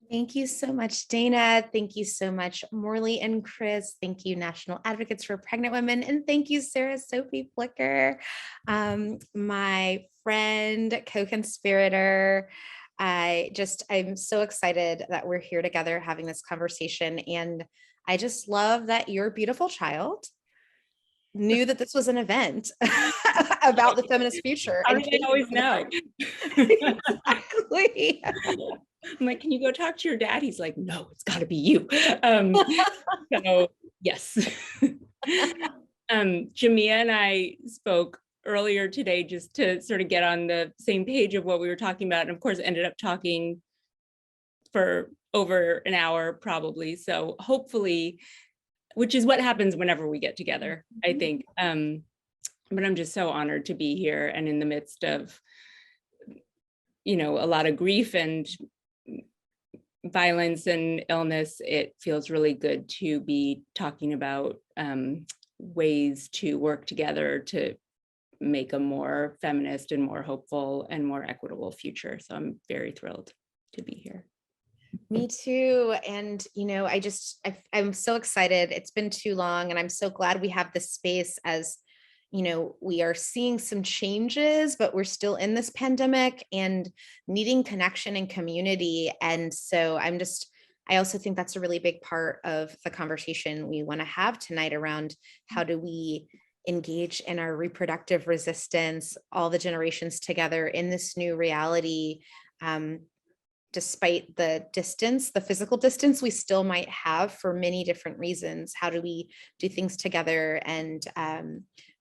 Thank you so much, Dana. Thank you so much, Morley and Chris. Thank you, National Advocates for Pregnant Women. And thank you, Sarah Sophie Flicker, my friend, co-conspirator. I'm so excited that we're here together having this conversation. And I just love that your beautiful child knew that this was an event about the feminist future. How do they always know? Exactly. I'm like, can you go talk to your dad? He's like, no, it's got to be you. So yes. Jamia and I spoke earlier today just to sort of get on the same page of what we were talking about. And of course, ended up talking for over an hour probably. So hopefully, which is what happens whenever we get together, I think. But I'm just so honored to be here and in the midst of, a lot of grief and violence and illness. It feels really good to be talking about ways to work together to make a more feminist and more hopeful and more equitable future. So I'm very thrilled to be here. Me too. And, I'm so excited. It's been too long, and I'm so glad we have this space as, we are seeing some changes, but we're still in this pandemic and needing connection and community. And so I also think that's a really big part of the conversation we want to have tonight around how do we engage in our reproductive resistance, all the generations together in this new reality. Despite the distance, the physical distance we still might have for many different reasons. How do we do things together and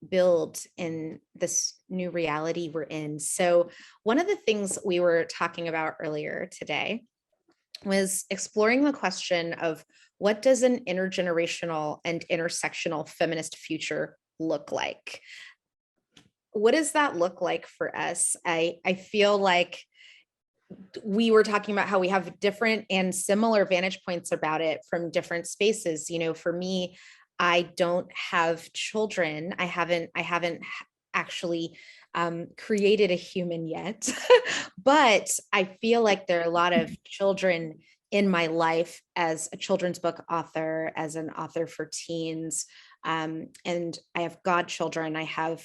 build in this new reality we're in? So one of the things we were talking about earlier today was exploring the question of what does an intergenerational and intersectional feminist future look like? What does that look like for us? I feel like we were talking about how we have different and similar vantage points about it from different spaces. For me, I don't have children. I haven't actually created a human yet, but I feel like there are a lot of children in my life as a children's book author, as an author for teens. And I have godchildren. I have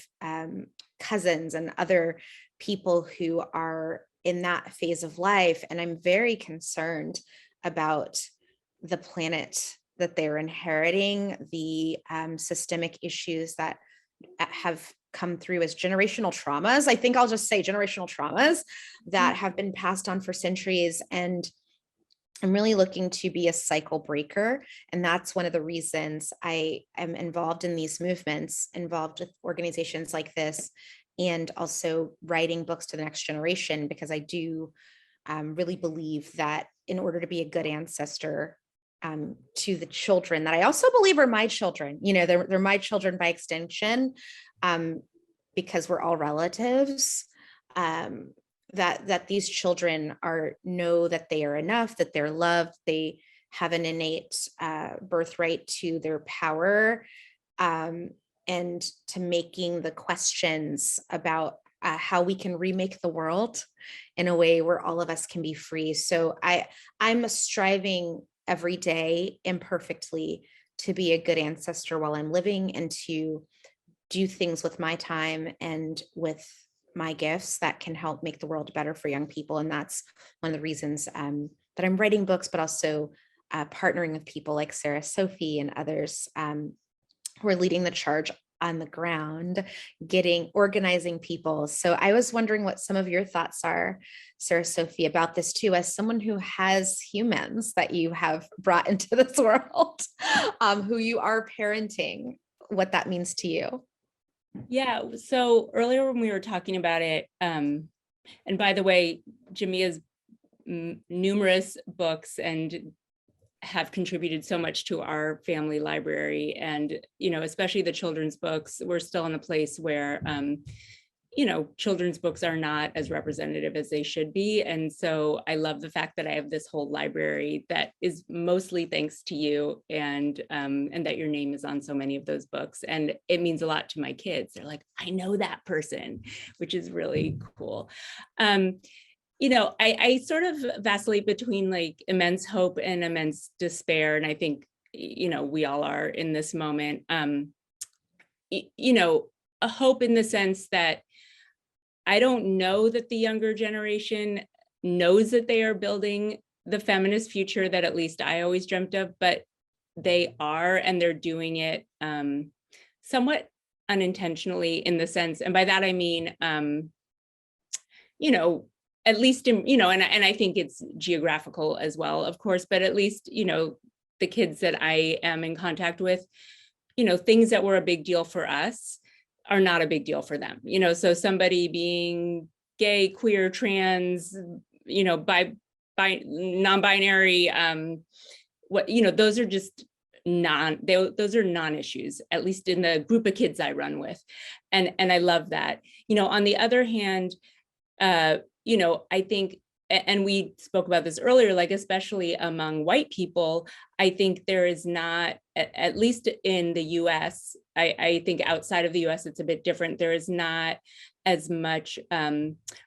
cousins and other people who are in that phase of life. And I'm very concerned about the planet that they're inheriting, the systemic issues that have come through as generational traumas. I think I'll just say generational traumas that have been passed on for centuries. And I'm really looking to be a cycle breaker. And that's one of the reasons I am involved in these movements, involved with organizations like this, and also writing books to the next generation, because I do really believe that in order to be a good ancestor to the children that I also believe are my children, they're my children by extension, because we're all relatives, that these children know that they are enough, that they're loved, they have an innate birthright to their power, and to making the questions about how we can remake the world in a way where all of us can be free. So I'm striving every day imperfectly to be a good ancestor while I'm living, and to do things with my time and with my gifts that can help make the world better for young people. And that's one of the reasons that I'm writing books, but also partnering with people like Sarah Sophie and others who are leading the charge on the ground, organizing people. So I was wondering what some of your thoughts are, Sarah Sophie, about this too, as someone who has humans that you have brought into this world, who you are parenting, what that means to you. Yeah, so earlier when we were talking about it, and by the way, Jamia's numerous books and have contributed so much to our family library, and especially the children's books. We're still in a place where children's books are not as representative as they should be, and so I love the fact that I have this whole library that is mostly thanks to you, and that your name is on so many of those books, and it means a lot to my kids. They're like, I know that person, which is really cool. I sort of vacillate between like immense hope and immense despair. And I think, we all are in this moment. A hope in the sense that I don't know that the younger generation knows that they are building the feminist future that at least I always dreamt of, but they are, and they're doing it somewhat unintentionally in the sense, and by that I mean, at least in, and I think it's geographical as well, of course, but at least, the kids that I am in contact with, things that were a big deal for us are not a big deal for them. So somebody being gay, queer, trans, non-binary, those are just those are non-issues, at least in the group of kids I run with. And I love that. On the other hand, I think, and we spoke about this earlier, like especially among white people, I think there is not, at least in the US, I think outside of the US, it's a bit different. There is not as much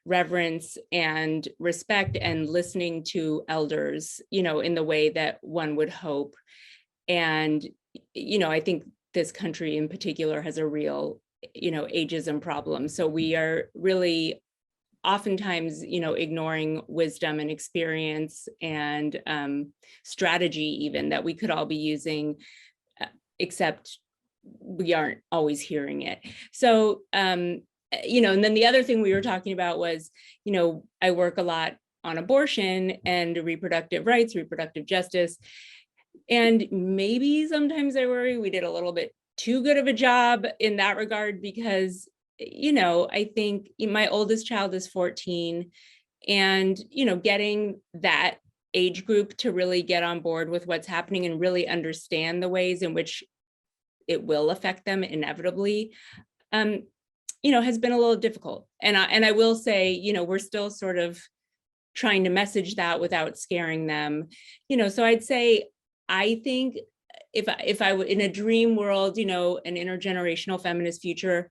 reverence and respect and listening to elders, in the way that one would hope. And, I think this country in particular has a real, ageism problem. So we are really oftentimes, ignoring wisdom and experience and strategy even that we could all be using, except we aren't always hearing it. So, and then the other thing we were talking about was, I work a lot on abortion and reproductive rights, reproductive justice. And maybe sometimes I worry we did a little bit too good of a job in that regard, because I think my oldest child is 14, and, getting that age group to really get on board with what's happening and really understand the ways in which it will affect them inevitably, has been a little difficult. And I will say, we're still sort of trying to message that without scaring them, so I'd say, I think if I were in a dream world, an intergenerational feminist future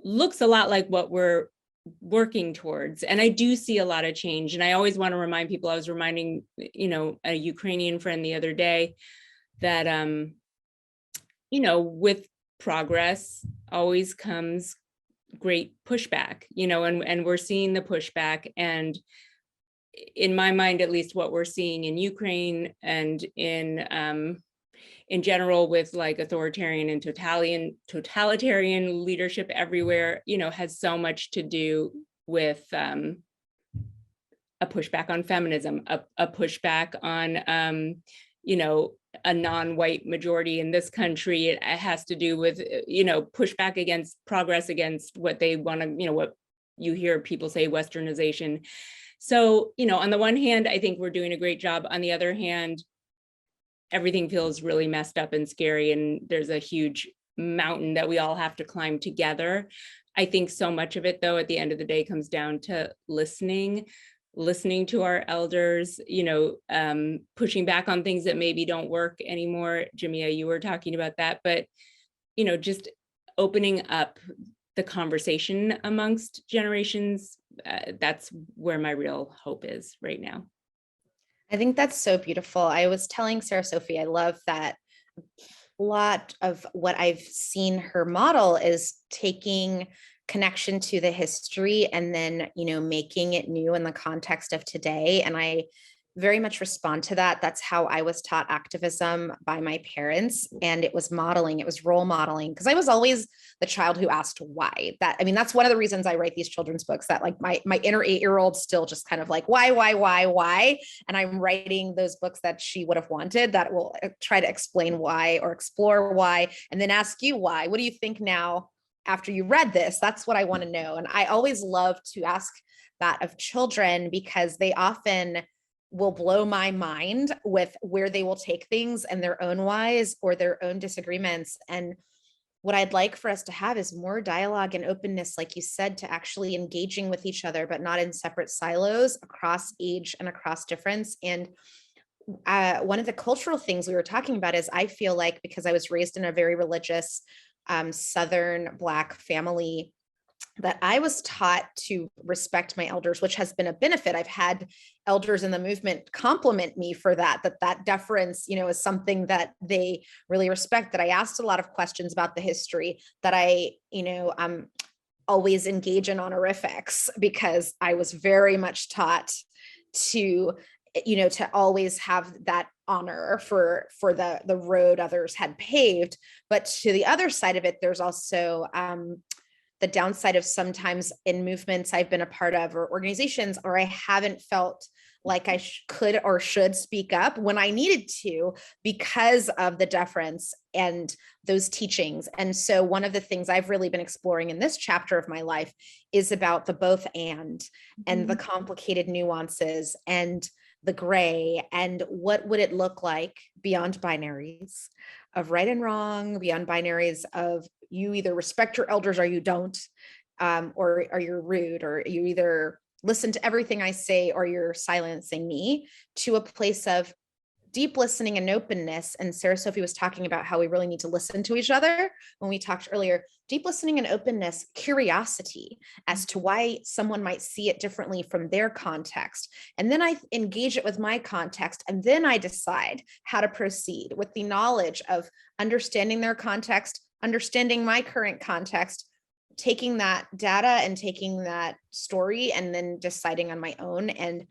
looks a lot like what we're working towards. And I do see a lot of change. And I always want to remind people, I was reminding, a Ukrainian friend the other day that, with progress always comes great pushback, and we're seeing the pushback. And in my mind, at least what we're seeing in Ukraine and in general with like authoritarian and totalitarian leadership everywhere, has so much to do with a pushback on feminism, a pushback on, a non-white majority in this country. It has to do with, pushback against progress, against what they want to, what you hear people say, westernization. So, on the one hand, I think we're doing a great job. On the other hand, everything feels really messed up and scary, and there's a huge mountain that we all have to climb together. I think so much of it, though, at the end of the day, comes down to listening to our elders, pushing back on things that maybe don't work anymore. Jamia, you were talking about that, but, just opening up the conversation amongst generations. That's where my real hope is right now. I think that's so beautiful. I was telling Sarah Sophie, I love that a lot of what I've seen her model is taking connection to the history and then, making it new in the context of today. And I very much respond to that. That's how I was taught activism by my parents. And it was modeling, it was role modeling, because I was always the child who asked why. That's one of the reasons I write these children's books, that like my inner 8-year-old still just kind of like, why? And I'm writing those books that she would have wanted that will try to explain why or explore why, and then ask you why. What do you think now after you read this? That's what I want to know. And I always love to ask that of children, because they often will blow my mind with where they will take things and their own whys or their own disagreements. And what I'd like for us to have is more dialogue and openness, like you said, to actually engaging with each other, but not in separate silos across age and across difference. And one of the cultural things we were talking about is, I feel like, because I was raised in a very religious Southern Black family, that I was taught to respect my elders, which has been a benefit. I've had elders in the movement compliment me for that deference, is something that they really respect, that I asked a lot of questions about the history, that I'm always engage in honorifics, because I was very much taught to always have that honor for the road others had paved. But to the other side of it, there's also the downside of sometimes in movements I've been a part of, or organizations, or I haven't felt like I could or should speak up when I needed to, because of the deference and those teachings. And so one of the things I've really been exploring in this chapter of my life is about the both and the complicated nuances and the gray, and what would it look like beyond binaries of right and wrong, beyond binaries of you either respect your elders or you don't, or you're rude, or you either listen to everything I say or you're silencing me, to a place of deep listening and openness. And Sarah Sophie was talking about how we really need to listen to each other when we talked earlier. Deep listening and openness, curiosity as to why someone might see it differently from their context. And then I engage it with my context, and then I decide how to proceed with the knowledge of understanding their context, understanding my current context, taking that data and taking that story, and then deciding on my own, and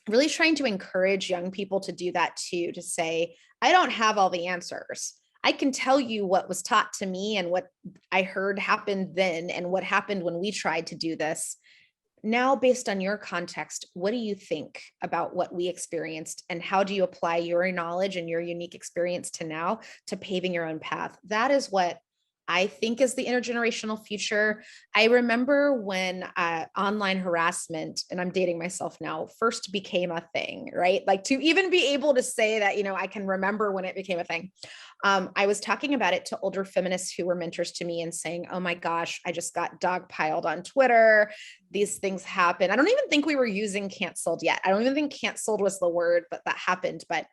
really trying to encourage young people to do that too, to say, I don't have all the answers. I can tell you what was taught to me and what I heard happened then and what happened when we tried to do this. Now, based on your context, what do you think about what we experienced, and how do you apply your knowledge and your unique experience to now to paving your own path? That is what I think is the intergenerational future. I remember when online harassment, and I'm dating myself now, first became a thing, right? Like, to even be able to say that, I can remember when it became a thing. I was talking about it to older feminists who were mentors to me and saying, oh my gosh, I just got dogpiled on Twitter. These things happen. I don't even think we were using canceled yet. I don't even think canceled was the word, but that happened. But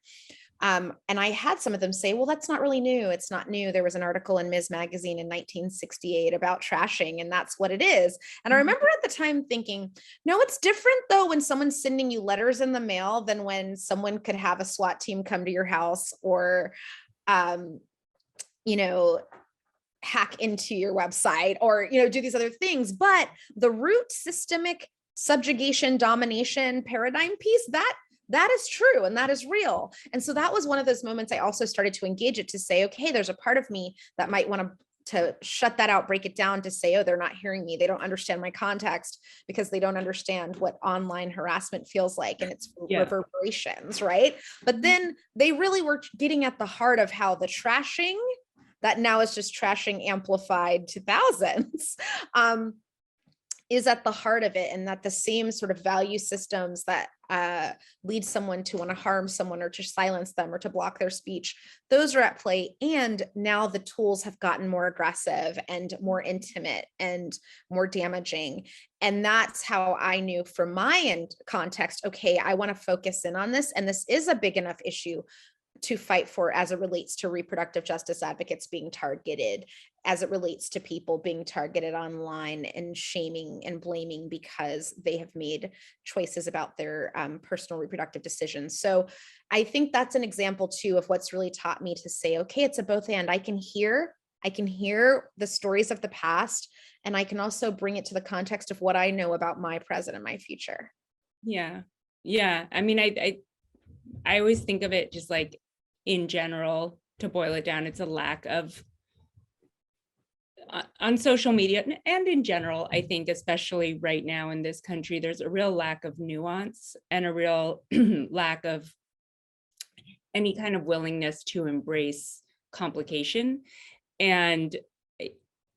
and I had some of them say, well, that's not really new. It's not new. There was an article in Ms. Magazine in 1968 about trashing, and that's what it is. And I remember at the time thinking, no, it's different though when someone's sending you letters in the mail than when someone could have a SWAT team come to your house, or, hack into your website, or, do these other things. But the root systemic subjugation, domination paradigm piece, that is true, and that is real. And so that was one of those moments I also started to engage it, to say, okay, there's a part of me that might want to shut that out, break it down, to say, oh, they're not hearing me. They don't understand my context, because they don't understand what online harassment feels like and its reverberations, right? But then they really were getting at the heart of how the trashing, that now is just trashing amplified to thousands, is at the heart of it, and that the same sort of value systems that lead someone to want to harm someone, or to silence them, or to block their speech, those are at play. And now the tools have gotten more aggressive and more intimate and more damaging. And that's how I knew from my end context, okay, I want to focus in on this. And this is a big enough issue to fight for, as it relates to reproductive justice advocates being targeted, as it relates to people being targeted online and shaming and blaming because they have made choices about their personal reproductive decisions. So I think that's an example too of what's really taught me to say, okay, it's a both and. I can hear the stories of the past, and I can also bring it to the context of what I know about my present and my future. Yeah. I mean, I always think of it just like, in general, to boil it down, it's a lack of, on social media and in general, I think, especially right now in this country, there's a real lack of nuance and a real lack of any kind of willingness to embrace complication. And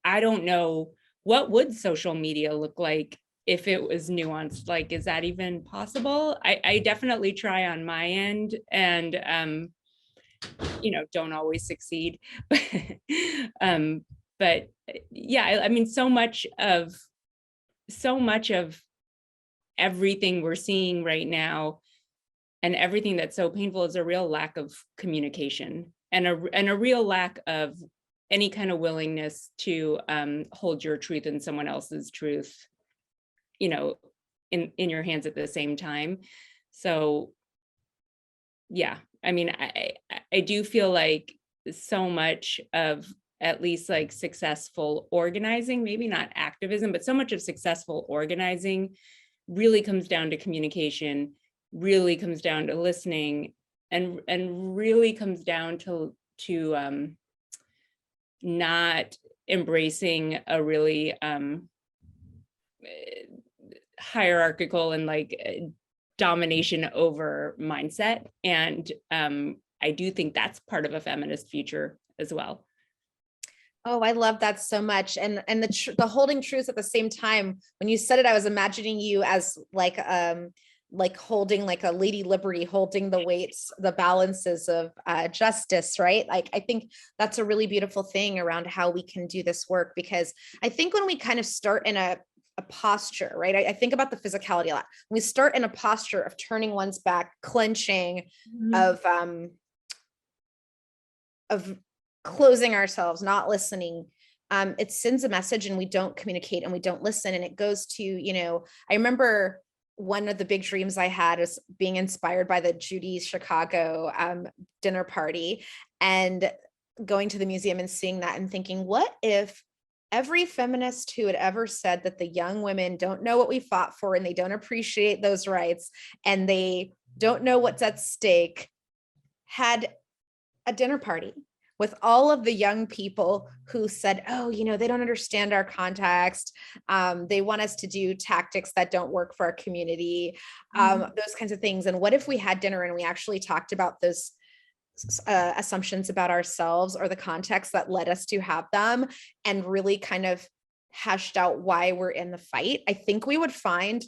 I don't know, what would social media look like if it was nuanced? Like, is that even possible? I definitely try on my end, and don't always succeed. But yeah, I mean, so much of everything we're seeing right now, and everything that's so painful, is a real lack of communication, and a real lack of any kind of willingness to hold your truth and someone else's truth, you know, in your hands at the same time. So yeah, I mean, I do feel like so much of at least like successful organizing, maybe not activism, but so much of successful organizing really comes down to communication, really comes down to listening, and really comes down to not embracing a really hierarchical and like domination over mindset. And I do think that's part of a feminist future as well. Oh, I love that so much. And the holding truth at the same time. When you said it, I was imagining you as like holding like a Lady Liberty, holding the weights, the balances of justice, right? Like, I think that's a really beautiful thing around how we can do this work, because I think when we kind of start in a posture, right? I think about the physicality a lot. We start in a posture of turning one's back, clenching, of closing ourselves, not listening. It sends a message and we don't communicate and we don't listen. And it goes to, you know, I remember one of the big dreams I had was being inspired by the Judy's Chicago dinner party, and going to the museum and seeing that and thinking, what if every feminist who had ever said that the young women don't know what we fought for and they don't appreciate those rights and they don't know what's at stake had a dinner party with all of the young people who said, oh, you know, they don't understand our context. They want us to do tactics that don't work for our community, those kinds of things. And what if we had dinner and we actually talked about those assumptions about ourselves or the context that led us to have them, and really kind of hashed out why we're in the fight? I think we would find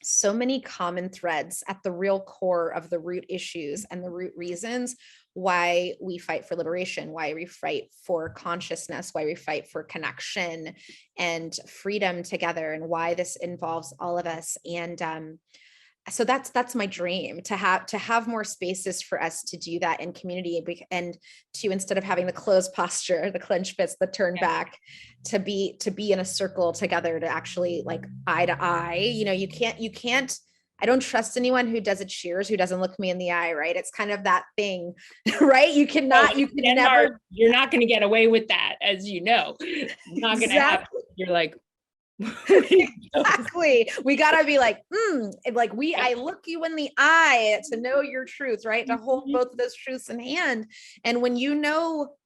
so many common threads at the real core of the root issues and the root reasons why we fight for liberation, why we fight for consciousness, why we fight for connection and freedom together, and why this involves all of us. And so that's my dream, to have more spaces for us to do that in community, and to, instead of having the closed posture, the clenched fists, the turn back, to be in a circle together, to actually like eye to eye. You know, you can't, I don't trust anyone who does a cheers, who doesn't look me in the eye, right? It's kind of that thing, right? You can never, you're not going to get away with that, as you know. Not going to happen. You're like, exactly. We gotta be like, I look you in the eye to know your truth, right? To hold both of those truths in hand. And when you know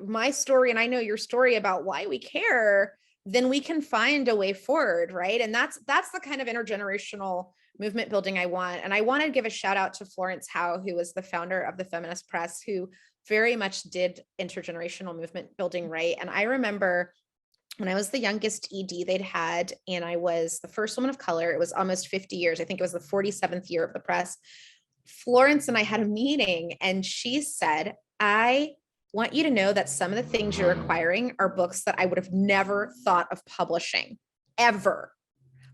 my story and I know your story about why we care, then we can find a way forward, right? And that's the kind of intergenerational movement building I want. And I want to give a shout out to Florence Howe, who was the founder of the Feminist Press, who very much did intergenerational movement building, right? And I remember when I was the youngest ED they'd had, and I was the first woman of color, it was almost 50 years. I think it was the 47th year of the press. Florence and I had a meeting, and she said, I want you to know that some of the things you're acquiring are books that I would have never thought of publishing ever,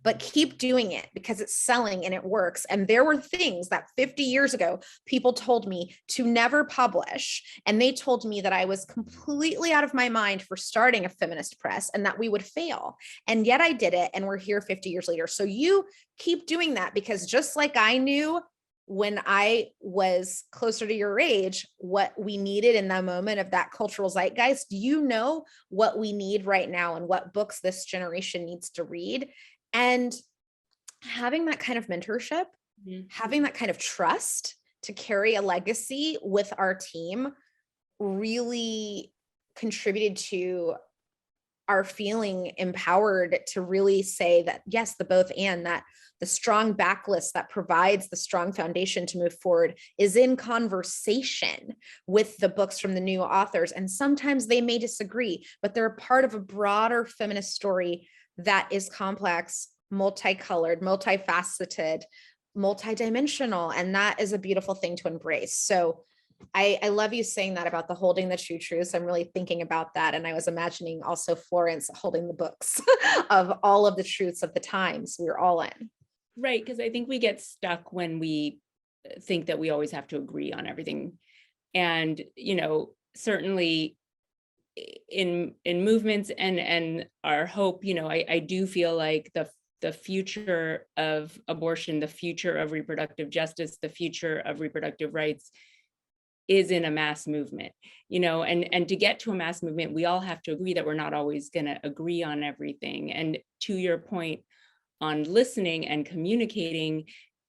but keep doing it because it's selling and it works. And there were things that 50 years ago, people told me to never publish. And they told me that I was completely out of my mind for starting a feminist press and that we would fail. And yet I did it. And we're here 50 years later. So you keep doing that, because just like I knew when I was closer to your age, what we needed in that moment of that cultural zeitgeist, you know what we need right now and what books this generation needs to read. And having that kind of mentorship, having that kind of trust to carry a legacy with our team really contributed to our feeling empowered to really say that, yes, the both and, that the strong backlist that provides the strong foundation to move forward is in conversation with the books from the new authors. And sometimes they may disagree, but they're a part of a broader feminist story that is complex, multicolored, multifaceted, multidimensional. And that is a beautiful thing to embrace. So I love you saying that about the holding the true truths. I'm really thinking about that. And I was imagining also Florence holding the books of all of the truths of the times we're all in. Right. Because I think we get stuck when we think that we always have to agree on everything. And, you know, certainly in movements and our hope, I do feel like the future of abortion, the future of reproductive justice, the future of reproductive rights is in a mass movement, and to get to a mass movement, we all have to agree that we're not always going to agree on everything. And to your point on listening and communicating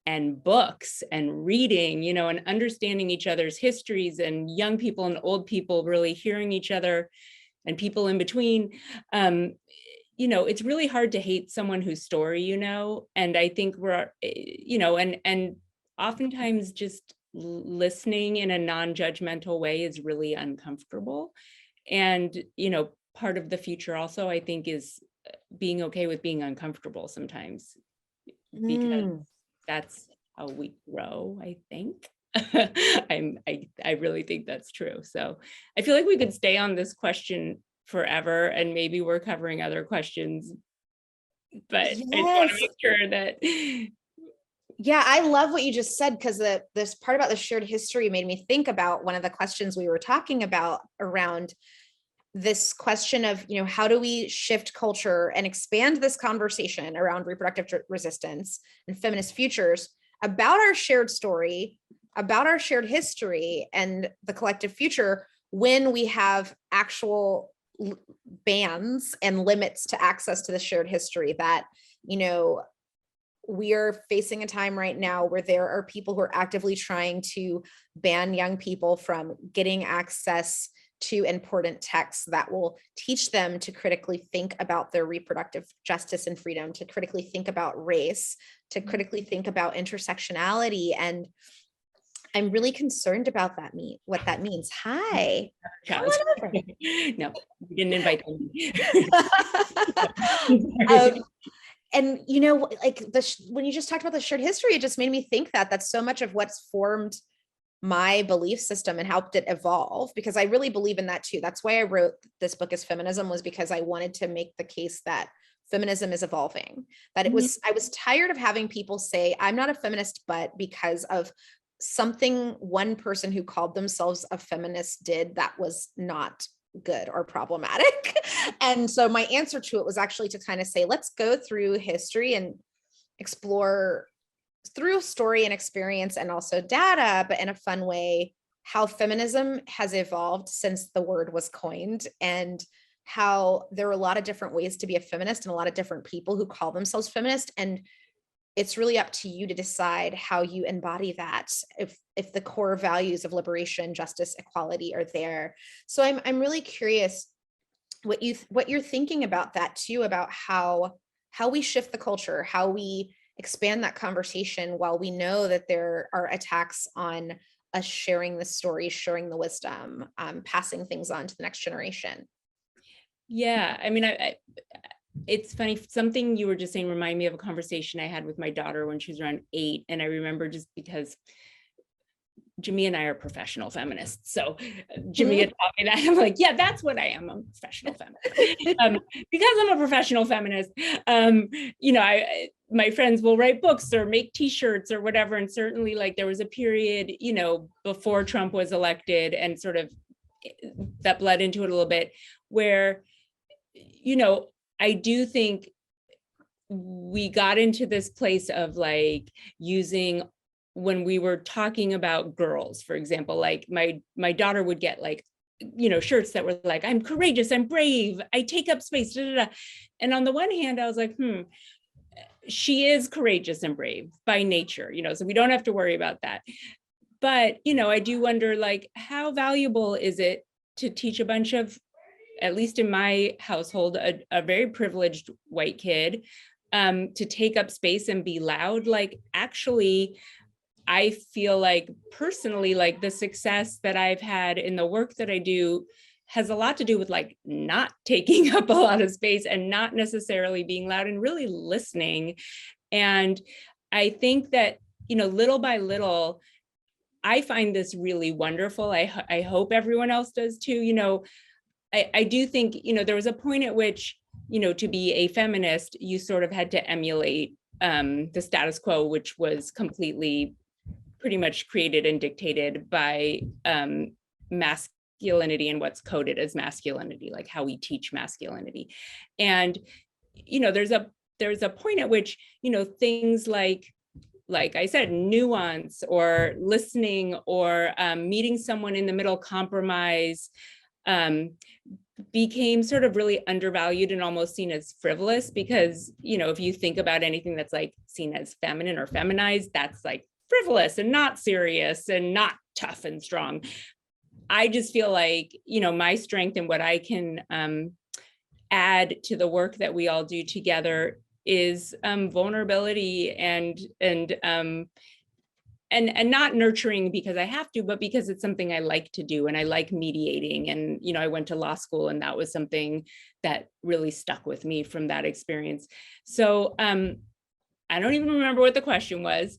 and books and reading, and understanding each other's histories, and young people and old people really hearing each other and people in between, it's really hard to hate someone whose story, and I think we're, and oftentimes just listening in a non-judgmental way is really uncomfortable. And, part of the future also, I think, is being okay with being uncomfortable sometimes, because that's how we grow, I think. I really think that's true. So I feel like we could stay on this question forever, and maybe we're covering other questions, but yes. I want to make sure that. Yeah, I love what you just said, because this part about the shared history made me think about one of the questions we were talking about around this question of, how do we shift culture and expand this conversation around reproductive resistance and feminist futures about our shared story, about our shared history and the collective future, when we have actual bans and limits to access to the shared history. That, we are facing a time right now where there are people who are actively trying to ban young people from getting access to important texts that will teach them to critically think about their reproductive justice and freedom, to critically think about race, to critically think about intersectionality. And I'm really concerned about what that means. Hi. Come on over. No, you didn't invite me. And, when you just talked about the shared history, it just made me think that that's so much of what's formed my belief system and helped it evolve, because I really believe in that too. That's why I wrote this book as Feminism, was because I wanted to make the case that feminism is evolving, that I was tired of having people say, I'm not a feminist, but because of something one person who called themselves a feminist did that was not good or problematic. And so my answer to it was actually to kind of say, let's go through history and explore through story and experience and also data, but in a fun way, how feminism has evolved since the word was coined, and how there are a lot of different ways to be a feminist and a lot of different people who call themselves feminist. And it's really up to you to decide how you embody that, if the core values of liberation, justice, equality are there. So I'm really curious what you're thinking about that too, about how we shift the culture, how we expand that conversation, while we know that there are attacks on us sharing the story, sharing the wisdom, passing things on to the next generation. Yeah, I mean, it's funny, something you were just saying reminded me of a conversation I had with my daughter when she was around 8. And I remember, just because Jamia and I are professional feminists. So Jamia taught me that. I'm like, yeah, that's what I am. I'm a professional feminist. Because I'm a professional feminist, my friends will write books or make t-shirts or whatever. And certainly, like, there was a period, before Trump was elected, and sort of that bled into it a little bit, where, I do think we got into this place of like using, when we were talking about girls, for example, like my daughter would get like, shirts that were like, I'm courageous, I'm brave, I take up space, da, da, da. And on the one hand, I was like, she is courageous and brave by nature, so we don't have to worry about that. But, I do wonder, like, how valuable is it to teach a bunch of, at least in my household, a very privileged white kid to take up space and be loud? Like, actually, I feel like personally, like, the success that I've had in the work that I do has a lot to do with like not taking up a lot of space and not necessarily being loud and really listening. And I think that, little by little, I find this really wonderful. I hope everyone else does too. I do think, there was a point at which, to be a feminist, you sort of had to emulate the status quo, which was completely pretty much created and dictated by masculine masculinity and what's coded as masculinity, like how we teach masculinity. And, you know, there's a point at which, you know, things like I said, nuance or listening or meeting someone in the middle, compromise, became sort of really undervalued and almost seen as frivolous, because, you know, if you think about anything that's like seen as feminine or feminized, that's like frivolous and not serious and not tough and strong. I just feel like, you know, my strength and what I can add to the work that we all do together is vulnerability and not nurturing because I have to, but because it's something I like to do, and I like mediating. And, you know, I went to law school, and that was something that really stuck with me from that experience. So I don't even remember what the question was,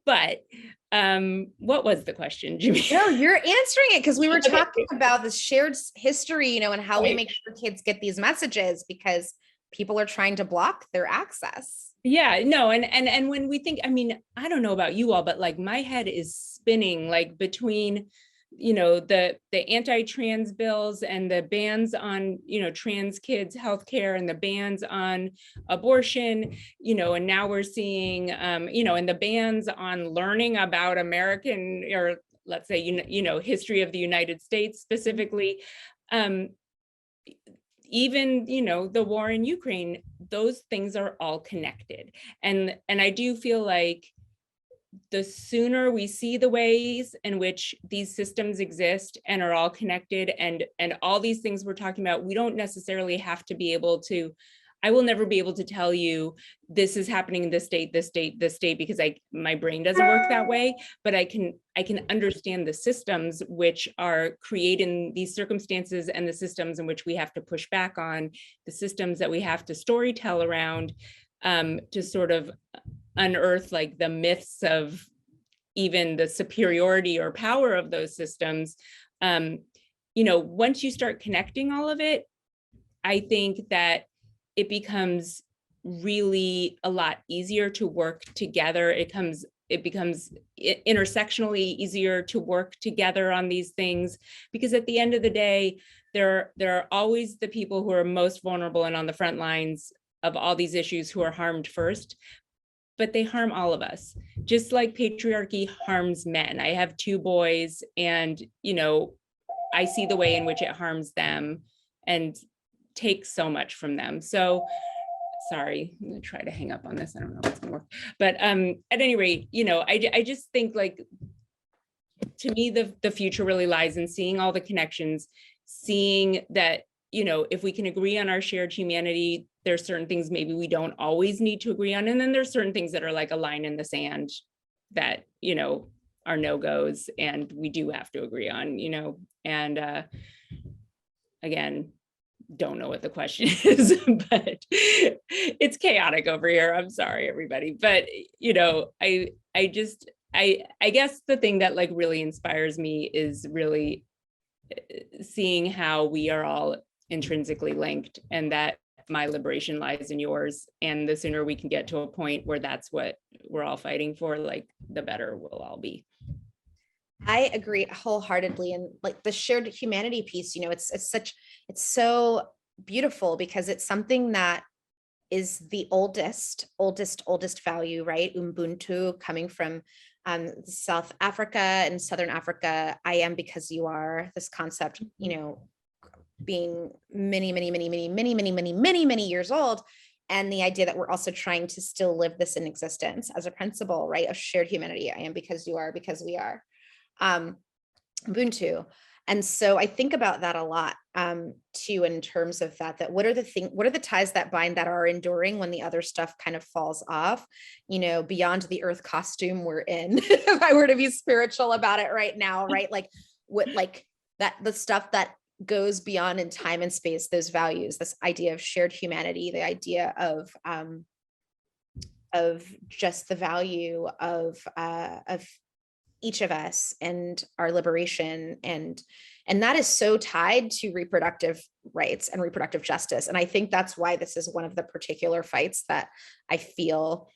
but what was the question, Jamia? No, you're answering it, because we were talking about the shared history, you know, and how we make sure kids get these messages, because people are trying to block their access. Yeah, no, and when we think, I mean, I don't know about you all, but like my head is spinning, like between, you know, the anti-trans bills and the bans on, you know, trans kids' healthcare and the bans on abortion, you know, and now we're seeing, you know, and the bans on learning about American, or let's say, you know, history of the United States specifically. Even, you know, the war in Ukraine, those things are all connected. And I do feel like the sooner we see the ways in which these systems exist and are all connected, and all these things we're talking about, we don't necessarily have to be able to, I will never be able to tell you this is happening in this state, this state, this state, because my brain doesn't work that way, but I can understand the systems which are creating these circumstances, and the systems in which we have to push back on, the systems that we have to storytell around, to sort of unearth like the myths of even the superiority or power of those systems. You know, once you start connecting all of it, I think that it becomes really a lot easier to work together. It becomes intersectionally easier to work together on these things, because at the end of the day, there are always the people who are most vulnerable and on the front lines of all these issues who are harmed first, but they harm all of us, just like patriarchy harms men. I have 2 boys, and, you know, I see the way in which it harms them and takes so much from them. So sorry, I'm gonna try to hang up on this. I don't know if it's gonna work, but at any rate, you know, I just think, like, to me, the future really lies in seeing all the connections, seeing that, you know, if we can agree on our shared humanity, there's certain things maybe we don't always need to agree on. And then there's certain things that are like a line in the sand that, you know, are no-goes and we do have to agree on, you know. And again, don't know what the question is, but it's chaotic over here. I'm sorry, everybody. But, you know, I guess the thing that like really inspires me is really seeing how we are all intrinsically linked, and that my liberation lies in yours. And the sooner we can get to a point where that's what we're all fighting for, like, the better we'll all be. I agree wholeheartedly. And like the shared humanity piece, you know, it's so beautiful, because it's something that is the oldest value, right? Ubuntu, coming from South Africa and Southern Africa. I am because you are, this concept, you know, being many years old. And the idea that we're also trying to still live this in existence as a principle, right? Of shared humanity. I am because you are, because we are. Ubuntu. And so I think about that a lot too, in terms of that what are the ties that bind, that are enduring when the other stuff kind of falls off, you know, beyond the earth costume we're in, if I were to be spiritual about it right now, right? Like what, like that, the stuff that goes beyond in time and space, those values, this idea of shared humanity, the idea of just the value of each of us and our liberation, and that is so tied to reproductive rights and reproductive justice. And I think that's why this is one of the particular fights that I feel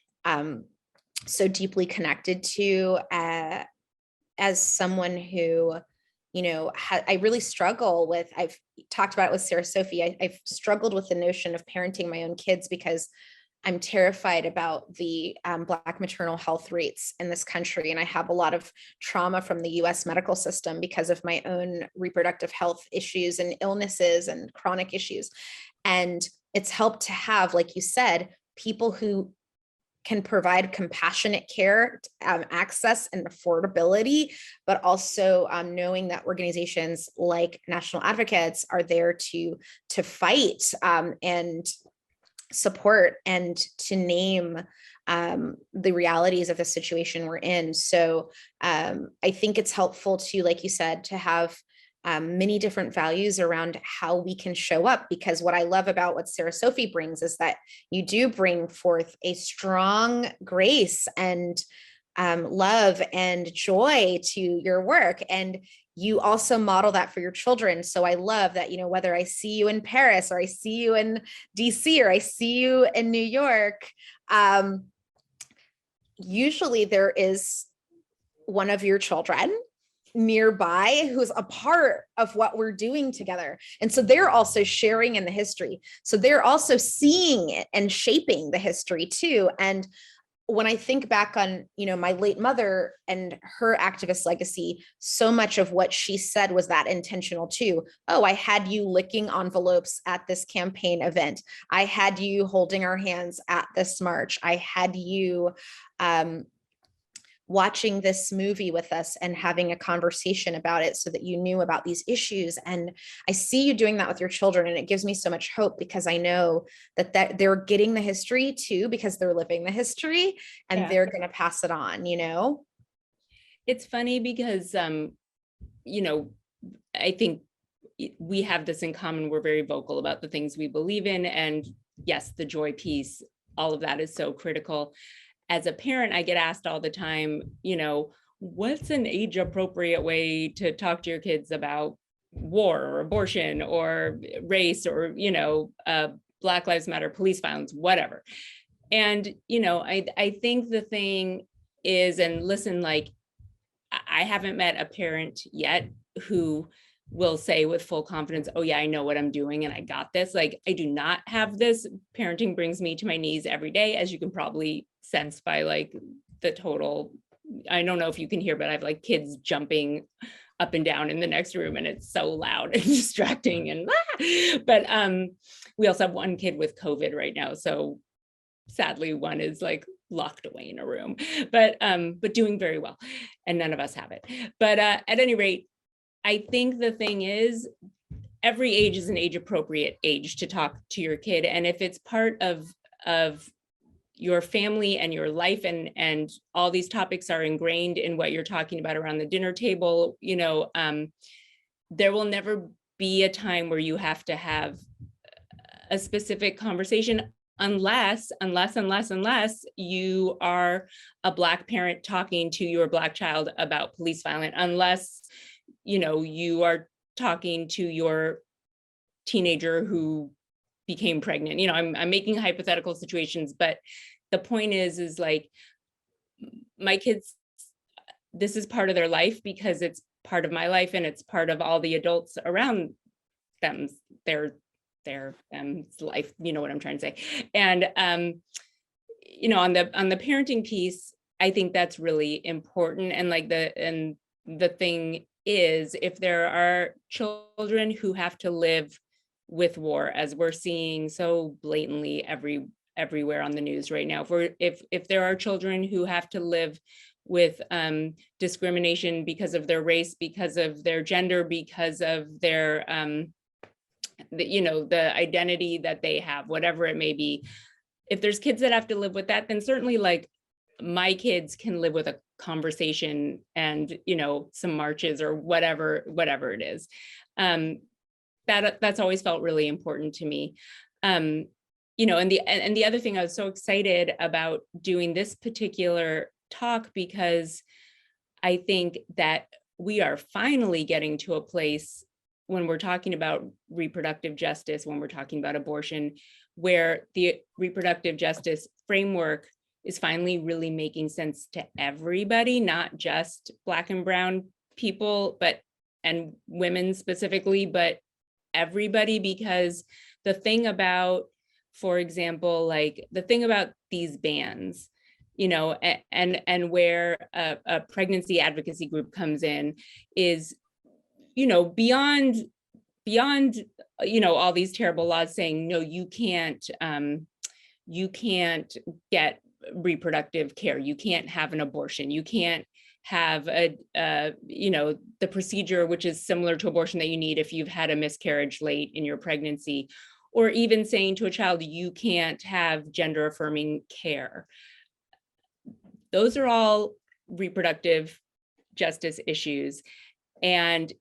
so deeply connected to, as someone who I really struggle with, I've talked about it with Sarah Sophie. I've struggled with the notion of parenting my own kids because I'm terrified about the Black maternal health rates in this country. And I have a lot of trauma from the US medical system because of my own reproductive health issues and illnesses and chronic issues. And it's helped to have, like you said, people who can provide compassionate care, access and affordability, but also knowing that organizations like National Advocates are there to fight and support and to name the realities of the situation we're in. So I think it's helpful to, like you said, to have many different values around how we can show up, because what I love about what Sarah Sophie brings is that you do bring forth a strong grace and love and joy to your work. And you also model that for your children. So I love that, whether I see you in Paris or I see you in DC or I see you in New York, usually there is one of your children nearby who's a part of what we're doing together. And so they're also sharing in the history. So they're also seeing it and shaping the history too. And when I think back on, my late mother and her activist legacy, so much of what she said was that intentional too. Oh, I had you licking envelopes at this campaign event. I had you holding our hands at this march. I had you watching this movie with us and having a conversation about it so that you knew about these issues. And I see you doing that with your children. And it gives me so much hope because I know that they're getting the history too, because they're living the history and they're going to pass it on, It's funny because, I think we have this in common. We're very vocal about the things we believe in. And yes, the joy piece, all of that is so critical. As a parent, I get asked all the time, what's an age appropriate way to talk to your kids about war or abortion or race or, Black Lives Matter, police violence, whatever. And, I think the thing is, and listen, like, I haven't met a parent yet who will say with full confidence, oh yeah, I know what I'm doing and I got this. Like, I do not have this. Parenting brings me to my knees every day, as you can probably sense by like the total, I don't know if you can hear, but I have like kids jumping up and down in the next room and it's so loud and distracting and but we also have one kid with COVID right now. So sadly, one is like locked away in a room, but doing very well. And none of us have it. But at any rate, I think the thing is, every age is an age appropriate age to talk to your kid. And if it's part of your family and your life and all these topics are ingrained in what you're talking about around the dinner table, there will never be a time where you have to have a specific conversation unless you are a Black parent talking to your Black child about police violence, unless you are talking to your teenager who became pregnant. I'm making hypothetical situations, but the point is like, my kids, this is part of their life because it's part of my life and it's part of all the adults around them, their life, you know what I'm trying to say. And on the parenting piece, I think that's really important. And like the thing is, if there are children who have to live with war, as we're seeing so blatantly everywhere on the news right now, if there are children who have to live with discrimination because of their race, because of their gender, because of their the identity that they have, whatever it may be, if there's kids that have to live with that, then certainly like my kids can live with a conversation and some marches or whatever it is. That's always felt really important to me. And the other thing, I was so excited about doing this particular talk because I think that we are finally getting to a place when we're talking about reproductive justice, when we're talking about abortion, where the reproductive justice framework is finally really making sense to everybody, not just Black and brown people, but and women specifically, but everybody, because the thing about, for example, like the thing about these bans, you know, and where a pregnancy advocacy group comes in is, you know, beyond, you know, all these terrible laws saying, no, you can't get reproductive care, you can't have an abortion, you can't have you know, the procedure which is similar to abortion that you need if you've had a miscarriage late in your pregnancy, or even saying to a child, you can't have gender affirming care. Those are all reproductive justice issues. And,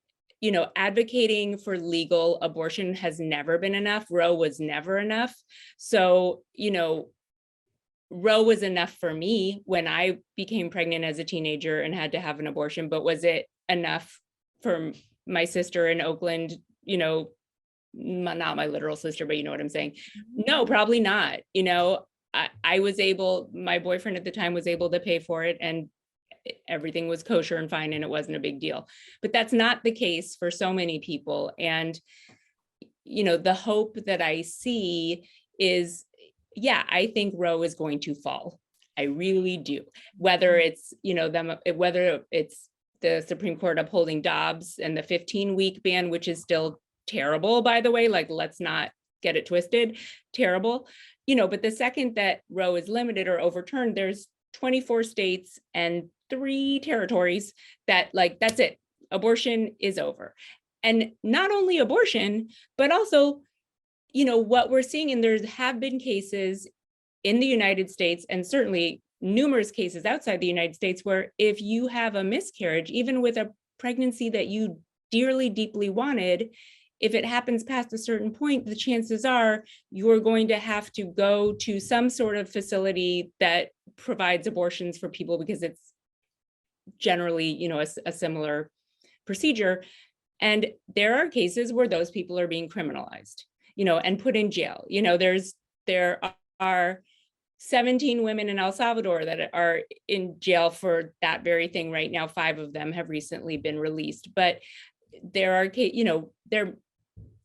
you know, advocating for legal abortion has never been enough. Roe was never enough. So, you know, Roe was enough for me when I became pregnant as a teenager and had to have an abortion, but was it enough for my sister in Oakland, you know, not my literal sister, but you know what I'm saying? No, probably not. You know, I was able, my boyfriend at the time was able to pay for it, and everything was kosher and fine, and it wasn't a big deal. But that's not the case for so many people. And, you know, the hope that I see is, yeah, I think Roe is going to fall. I really do. Whether it's, you know, whether it's the Supreme Court upholding Dobbs and the 15-week ban, which is still terrible, by the way, like, let's not get it twisted, terrible, you know, but the second that Roe is limited or overturned, there's 24 states and 3 territories that, like, that's it, abortion is over. And not only abortion, but also, you know, what we're seeing, and there have been cases in the United States, and certainly numerous cases outside the United States, where if you have a miscarriage, even with a pregnancy that you dearly, deeply wanted, if it happens past a certain point, the chances are you're going to have to go to some sort of facility that provides abortions for people, because it's generally, you know, a similar procedure. And there are cases where those people are being criminalized, you know, and put in jail. You know, there are 17 women in El Salvador that are in jail for that very thing right now. 5 of them have recently been released. But there are, you know,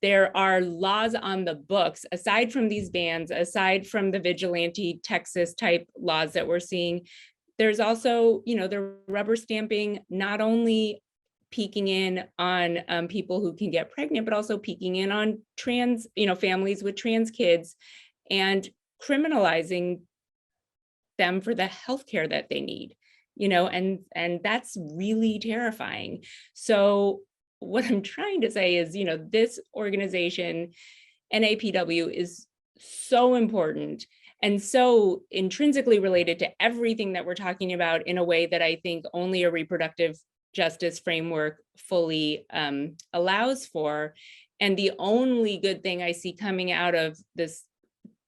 there are laws on the books, aside from these bans, aside from the vigilante Texas type laws that we're seeing. There's also, you know, they're rubber stamping, not only peeking in on people who can get pregnant, but also peeking in on trans, you know, families with trans kids, and criminalizing them for the healthcare that they need, you know, and that's really terrifying. So what I'm trying to say is, you know, this organization, NAPW, is so important and so intrinsically related to everything that we're talking about, in a way that I think only a reproductive justice framework fully allows for. And the only good thing I see coming out of this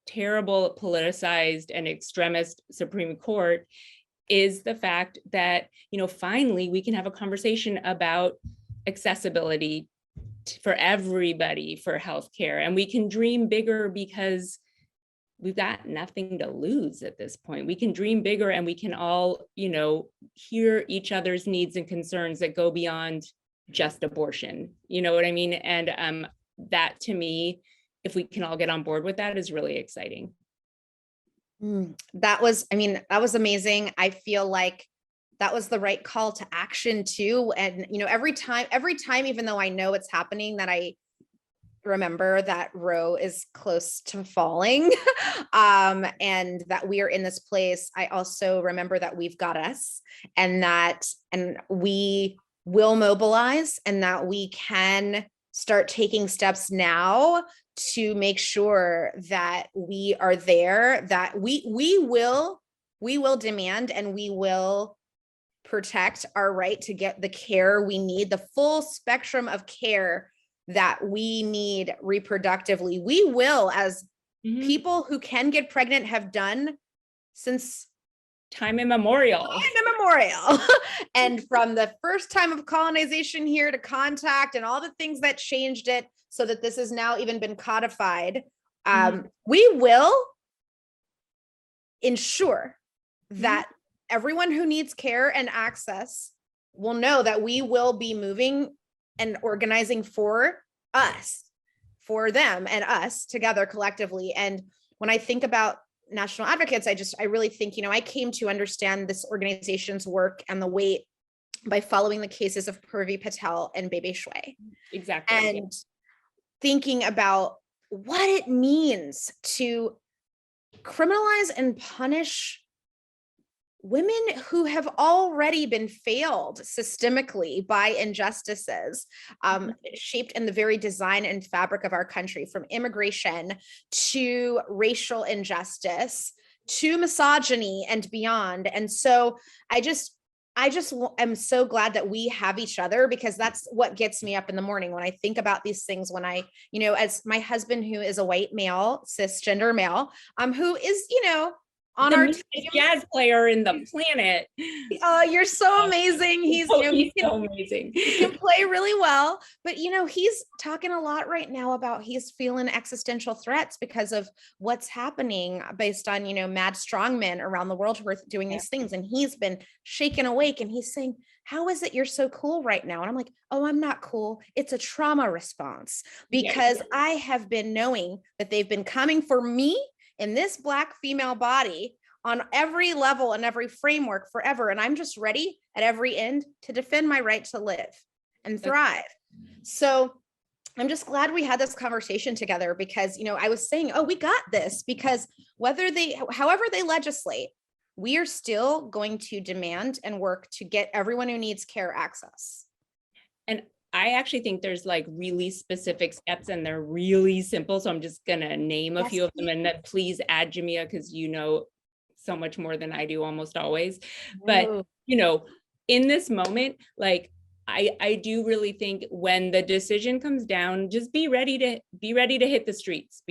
terrible, politicized, and extremist Supreme Court is the fact that, you know, finally we can have a conversation about accessibility for everybody for healthcare, and we can dream bigger, because we've got nothing to lose at this point. We can dream bigger, and we can all, you know, hear each other's needs and concerns that go beyond just abortion. You know what I mean? And that, to me, if we can all get on board with that, is really exciting. That was amazing. I feel like that was the right call to action too. And, you know, every time, even though I know it's happening, that I remember that Roe is close to falling, and that we are in this place. I also remember that we've got us, and we will mobilize, and that we can start taking steps now to make sure that we are there, that we will demand, and we will protect our right to get the care we need, the full spectrum of care that we need reproductively. We will, as people who can get pregnant have done since time immemorial. And from the first time of colonization here to contact and all the things that changed it so that this has now even been codified, we will ensure that everyone who needs care and access will know that we will be moving and organizing for us, for them and us together collectively. And when I think about national advocates, I really think, I came to understand this organization's work and the weight by following the cases of Purvi Patel and Bebe Shui. Exactly. And thinking about what it means to criminalize and punish women who have already been failed systemically by injustices, shaped in the very design and fabric of our country, from immigration to racial injustice to misogyny and beyond. And so I just am so glad that we have each other, because that's what gets me up in the morning when I think about these things. When I, as my husband, who is a white male, cisgender male, who is, on our jazz player in the planet. Oh, you're so amazing. He's so amazing. He can play really well, but he's talking a lot right now about he's feeling existential threats because of what's happening based on, mad strongmen around the world who are doing these things. And he's been shaken awake, and he's saying, how is it you're so cool right now? And I'm like, oh, I'm not cool. It's a trauma response, because I have been knowing that they've been coming for me in this Black female body on every level and every framework forever. And I'm just ready at every end to defend my right to live and thrive. So I'm just glad we had this conversation together, because, I was saying, oh, we got this, because however they legislate, we are still going to demand and work to get everyone who needs care access. And I actually think there's like really specific steps, and they're really simple. So I'm just going to name a few of them, and then please add, Jamia, because you know so much more than I do almost always. But, in this moment, like, I do really think when the decision comes down, just be ready to hit the streets,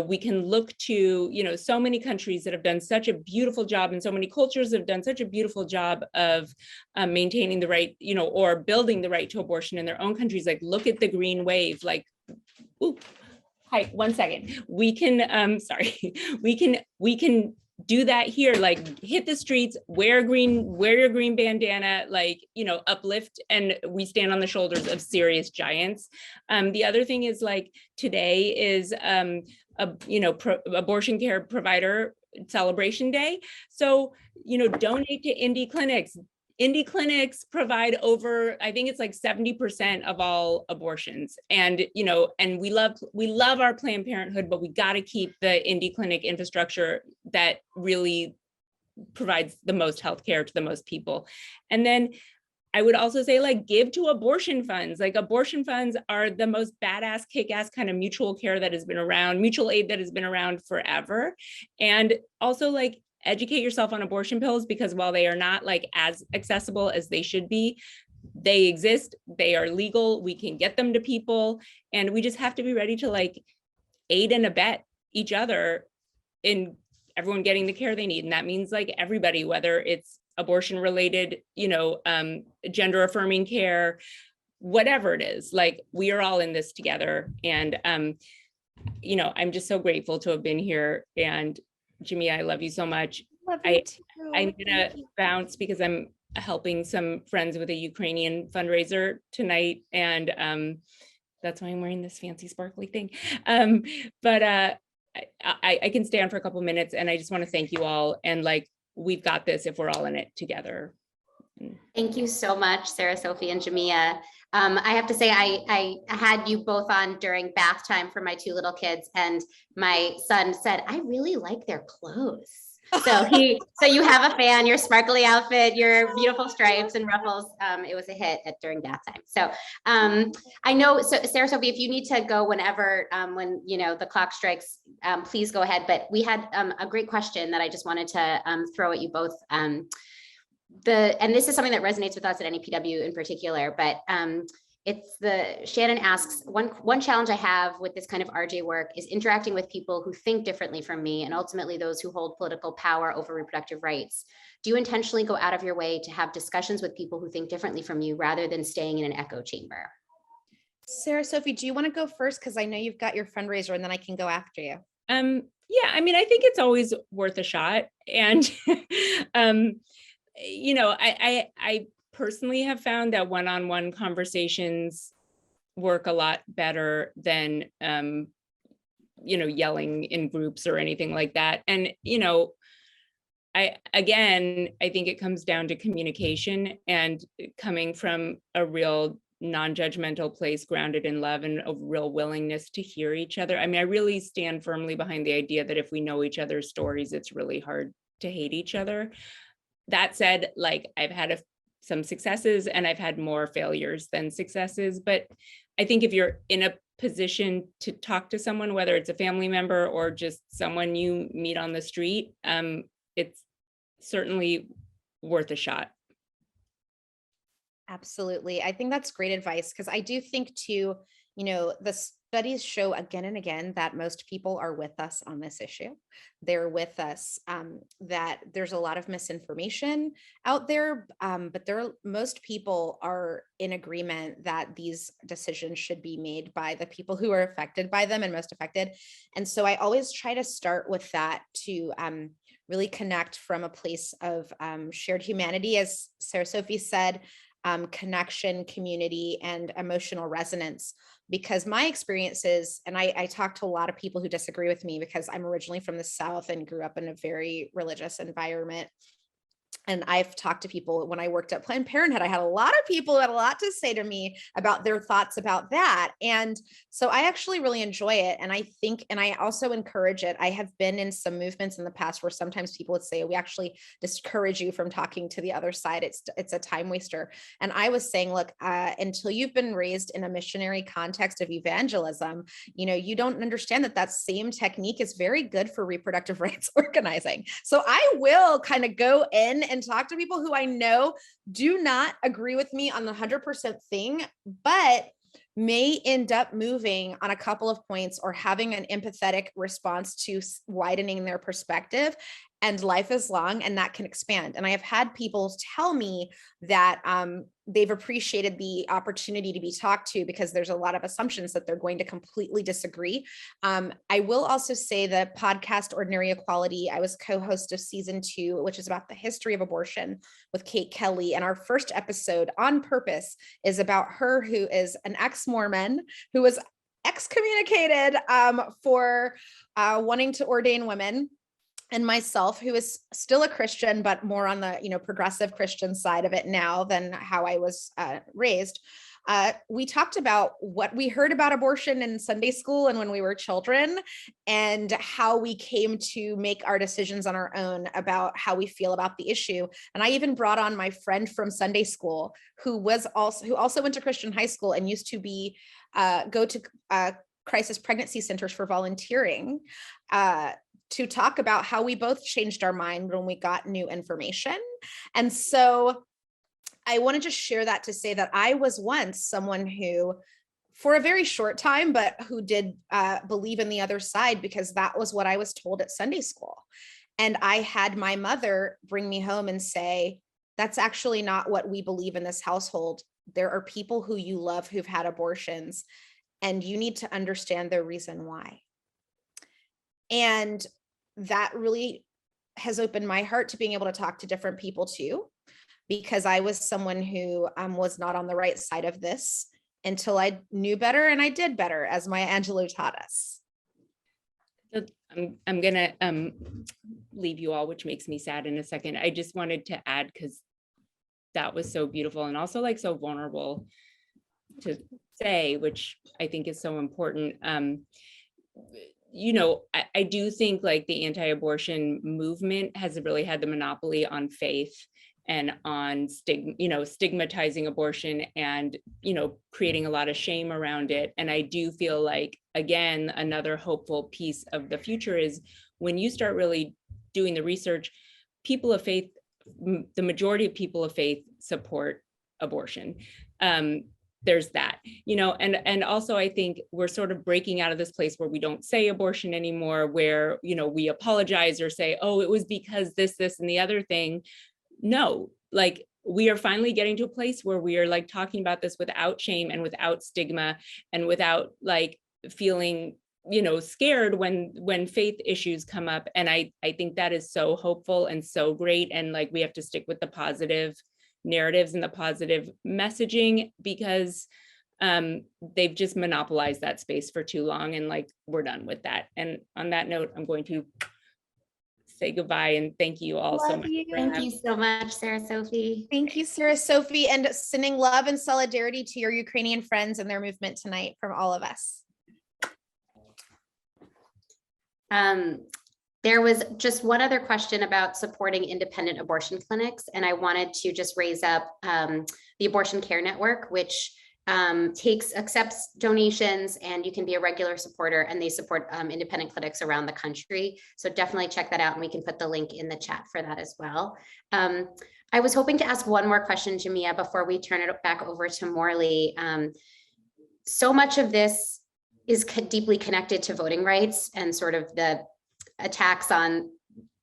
we can look to, so many countries that have done such a beautiful job, and so many cultures have done such a beautiful job of maintaining the right, or building the right to abortion in their own countries. Like, look at the green wave, like, ooh, hi, 1 second. We can, we can do that here, like hit the streets, wear your green bandana, like, uplift, and we stand on the shoulders of serious giants. The other thing is, like, today is, abortion care provider celebration day. So, donate to indie clinics. Indie clinics provide over, I think it's like 70% of all abortions. And, and we love our Planned Parenthood, but we got to keep the indie clinic infrastructure that really provides the most healthcare to the most people. And then I would also say, like, give to abortion funds. Like, abortion funds are the most badass, kick-ass kind of mutual care that has been around, mutual aid that has been around forever. And also, like, educate yourself on abortion pills, because while they are not like as accessible as they should be, they exist, they are legal, we can get them to people, and we just have to be ready to, like, aid and abet each other in everyone getting the care they need. And that means, like, everybody, whether it's abortion related, gender affirming care, whatever it is, like, we are all in this together. And I'm just so grateful to have been here. And Jamia, I love you so much. I'm gonna bounce because I'm helping some friends with a Ukrainian fundraiser tonight, and that's why I'm wearing this fancy sparkly thing. But I can stay on for a couple minutes, and I just want to thank you all. And, like, we've got this if we're all in it together. Thank you so much, Sarah Sophie and Jamia. I have to say, I had you both on during bath time for my two little kids, and my son said, I really like their clothes. So you have a fan, your sparkly outfit, your beautiful stripes and ruffles. It was a hit during bath time. So I know, so Sarah Sophie, if you need to go whenever, when the clock strikes, please go ahead. But we had a great question that I just wanted to throw at you both. And this is something that resonates with us at NEPW in particular, but Shannon asks, one challenge I have with this kind of RJ work is interacting with people who think differently from me, and ultimately those who hold political power over reproductive rights. Do you intentionally go out of your way to have discussions with people who think differently from you rather than staying in an echo chamber? Sarah Sophie, do you want to go first? Because I know you've got your fundraiser, and then I can go after you. Yeah, I mean, I think it's always worth a shot. And, personally have found that one-on-one conversations work a lot better than, yelling in groups or anything like that. And, I think it comes down to communication and coming from a real non-judgmental place grounded in love and a real willingness to hear each other. I mean, I really stand firmly behind the idea that if we know each other's stories, it's really hard to hate each other. That said, like, I've had some successes and I've had more failures than successes, but I think if you're in a position to talk to someone, whether it's a family member or just someone you meet on the street, it's certainly worth a shot. Absolutely. I think that's great advice, because I do think too, the studies show again and again that most people are with us on this issue. They're with us, that there's a lot of misinformation out there, but most people are in agreement that these decisions should be made by the people who are affected by them and most affected. And so I always try to start with that to really connect from a place of shared humanity, as Sarah Sophie said, connection, community, and emotional resonance. Because my experiences, and I talk to a lot of people who disagree with me because I'm originally from the South and grew up in a very religious environment. And I've talked to people when I worked at Planned Parenthood, I had a lot of people who had a lot to say to me about their thoughts about that. And so I actually really enjoy it. And I think, and I also encourage it. I have been in some movements in the past where sometimes people would say, we actually discourage you from talking to the other side. It's a time waster. And I was saying, look, until you've been raised in a missionary context of evangelism, you don't understand that same technique is very good for reproductive rights organizing. So I will kind of go in and talk to people who I know do not agree with me on the 100% thing, but may end up moving on a couple of points or having an empathetic response to widening their perspective. And life is long, and that can expand. And I have had people tell me that they've appreciated the opportunity to be talked to, because there's a lot of assumptions that they're going to completely disagree. I will also say the podcast Ordinary Equality, I was co-host of season 2, which is about the history of abortion with Kate Kelly. And our first episode, On Purpose, is about her, who is an ex-Mormon who was excommunicated for wanting to ordain women, and myself, who is still a Christian, but more on the progressive Christian side of it now than how I was raised. We talked about what we heard about abortion in Sunday school and when we were children, and how we came to make our decisions on our own about how we feel about the issue. And I even brought on my friend from Sunday school, who also went to Christian high school and used to go to crisis pregnancy centers for volunteering, to talk about how we both changed our mind when we got new information. And so I want to just share that to say that I was once someone who, for a very short time, but who did believe in the other side, because that was what I was told at Sunday school. And I had my mother bring me home and say, that's actually not what we believe in this household. There are people who you love who've had abortions, and you need to understand their reason why. And that really has opened my heart to being able to talk to different people too, because I was someone who was not on the right side of this until I knew better, and I did better, as Maya Angelou taught us. I'm gonna leave you all, which makes me sad in a second. I just wanted to add, because that was so beautiful and also like so vulnerable to say, which I think is so important. I do think like the anti-abortion movement has really had the monopoly on faith and on stigmatizing abortion and, creating a lot of shame around it. And I do feel like, again, another hopeful piece of the future is when you start really doing the research, people of faith, the majority of people of faith support abortion. There's that, and also I think we're sort of breaking out of this place where we don't say abortion anymore, where, we apologize or say, oh, it was because this, and the other thing. No, like we are finally getting to a place where we are like talking about this without shame and without stigma and without like feeling, scared when faith issues come up. And I think that is so hopeful and so great. And like, we have to stick with the positive narratives and the positive messaging, because they've just monopolized that space for too long, and like, we're done with that. And on that note, I'm going to say goodbye and thank you all so much. Thank you so much, Sarah Sophie. Thank you, Sarah Sophie, and sending love and solidarity to your Ukrainian friends and their movement tonight from all of us. There was just one other question about supporting independent abortion clinics, and I wanted to just raise up the Abortion Care Network, which accepts donations, and you can be a regular supporter, and they support independent clinics around the country. So definitely check that out, and we can put the link in the chat for that as well. I was hoping to ask one more question, Jamia, before we turn it back over to Morley. So much of this is deeply connected to voting rights and sort of the attacks on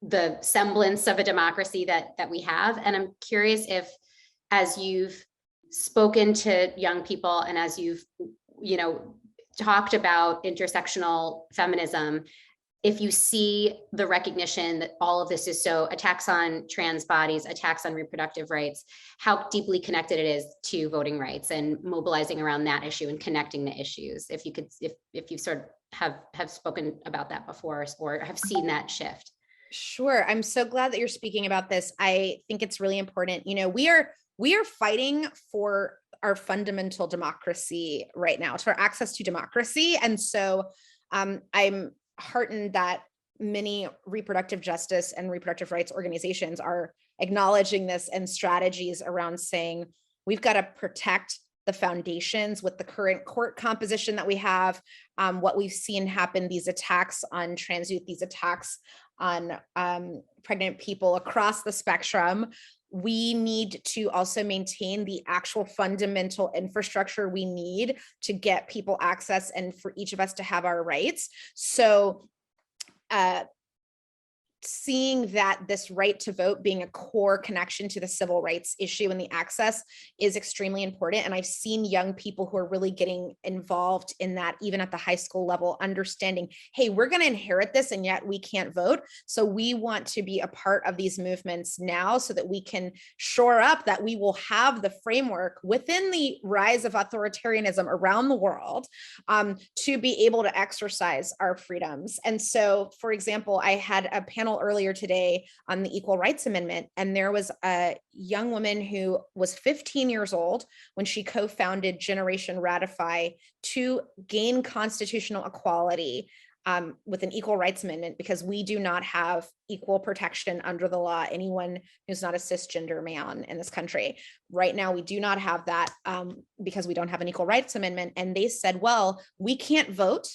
the semblance of a democracy that we have. And I'm curious if, as you've spoken to young people and as you've, talked about intersectional feminism, if you see the recognition that all of this is so attacks on trans bodies, attacks on reproductive rights, how deeply connected it is to voting rights and mobilizing around that issue and connecting the issues. If you could, if you sort of have spoken about that before or have seen that shift. Sure. I'm so glad that you're speaking about this. I think it's really important. We are fighting for our fundamental democracy right now, for access to democracy. And so I'm heartened that many reproductive justice and reproductive rights organizations are acknowledging this, and strategies around saying we've got to protect the foundations with the current court composition that we have, what we've seen happen, these attacks on trans youth, these attacks on pregnant people across the spectrum. We need to also maintain the actual fundamental infrastructure we need to get people access and for each of us to have our rights. So seeing that this right to vote being a core connection to the civil rights issue and the access is extremely important. And I've seen young people who are really getting involved in that, even at the high school level, understanding, hey, we're going to inherit this and yet we can't vote. So we want to be a part of these movements now so that we can shore up that we will have the framework within the rise of authoritarianism around the world to be able to exercise our freedoms. And so, for example, I had a panel earlier today on the Equal Rights Amendment, and there was a young woman who was 15 years old when she co-founded Generation Ratify to gain constitutional equality with an Equal Rights Amendment, because we do not have equal protection under the law, anyone who's not a cisgender man in this country. Right now, we do not have that because we don't have an Equal Rights Amendment. And they said, well, we can't vote,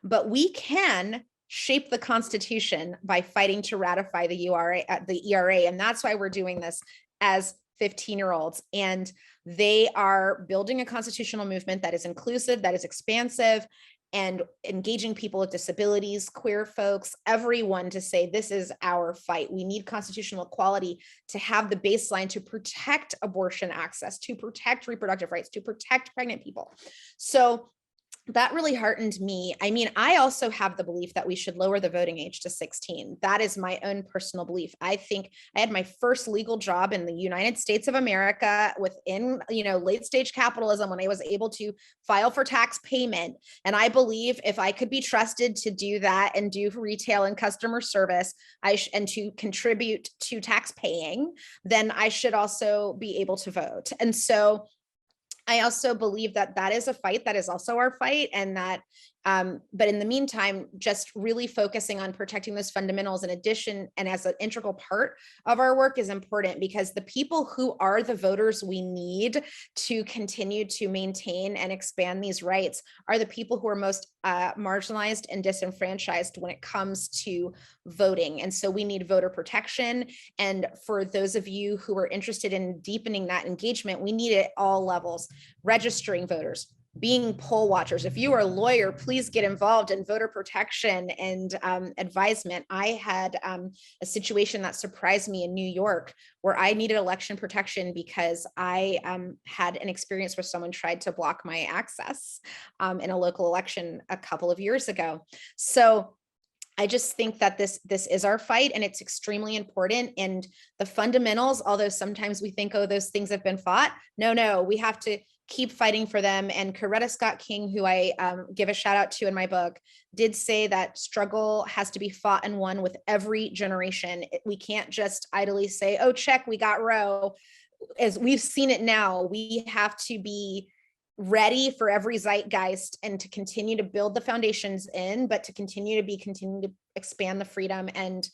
but we can shape the Constitution by fighting to ratify the ERA. And that's why we're doing this as 15-year-olds. And they are building a constitutional movement that is inclusive, that is expansive, and engaging people with disabilities, queer folks, everyone, to say, this is our fight. We need constitutional equality to have the baseline to protect abortion access, to protect reproductive rights, to protect pregnant people. So that really heartened me. I mean, I also have the belief that we should lower the voting age to 16. That is my own personal belief. I think I had my first legal job in the United States of America within, late stage capitalism, when I was able to file for tax payment. And I believe if I could be trusted to do that and do retail and customer service, and to contribute to tax paying, then I should also be able to vote. And so I also believe that that is a fight that is also our fight, and that, but in the meantime, just really focusing on protecting those fundamentals in addition and as an integral part of our work is important, because the people who are the voters we need to continue to maintain and expand these rights are the people who are most marginalized and disenfranchised when it comes to voting. And so we need voter protection. And for those of you who are interested in deepening that engagement, we need it at all levels: registering voters, being poll watchers. If you are a lawyer, please get involved in voter protection and advisement. I had a situation that surprised me in New York where I needed election protection because I had an experience where someone tried to block my access in a local election a couple of years ago. So I just think that this is our fight, and it's extremely important. And the fundamentals, although sometimes we think, oh, those things have been fought. No, we have to keep fighting for them. And Coretta Scott King, who I give a shout out to in my book, did say that struggle has to be fought and won with every generation. We can't just idly say, oh, check, we got Roe. As we've seen it now, we have to be ready for every zeitgeist and to continue to build the foundations in, but to continue to expand the freedom and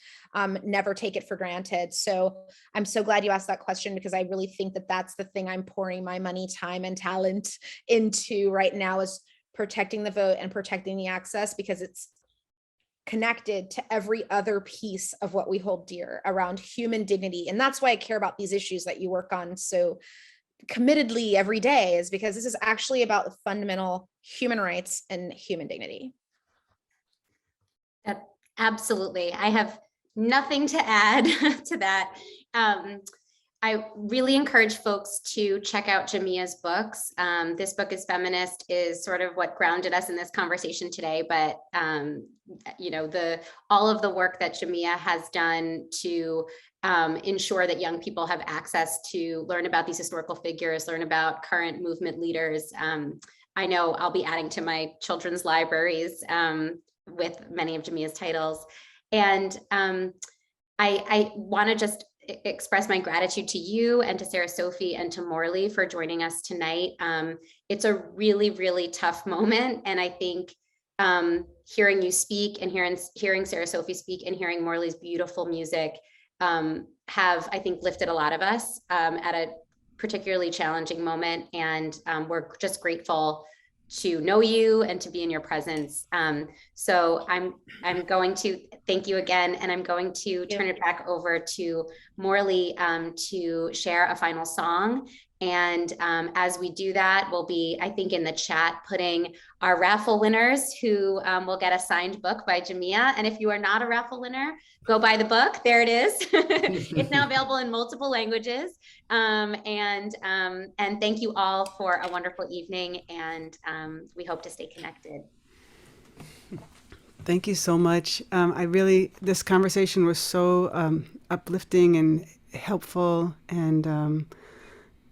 never take it for granted. So I'm so glad you asked that question, because I really think that that's the thing I'm pouring my money, time, and talent into right now, is protecting the vote and protecting the access, because it's connected to every other piece of what we hold dear around human dignity. And that's why I care about these issues that you work on so committedly every day, is because this is actually about the fundamental human rights and human dignity. Absolutely. I have nothing to add to that. I really encourage folks to check out Jamia's books. This book is Feminist is sort of what grounded us in this conversation today, but you know, all of the work that Jamia has done to ensure that young people have access to learn about these historical figures, learn about current movement leaders. I know I'll be adding to my children's libraries with many of Jamia's titles. And I want to just express my gratitude to you and to Sarah Sophie and to Morley for joining us tonight. It's a really, really tough moment. And I think hearing you speak and hearing Sarah Sophie speak and hearing Morley's beautiful music have, I think, lifted a lot of us at a particularly challenging moment. And we're just grateful to know you and to be in your presence. So I'm going to thank you again, and I'm going to turn it back over to Morley to share a final song. And as we do that, we'll be, I think, in the chat putting our raffle winners who will get a signed book by Jamia. And if you are not a raffle winner, go buy the book. There it is. It's now available in multiple languages. And thank you all for a wonderful evening. And we hope to stay connected. Thank you so much. This conversation was so uplifting and helpful and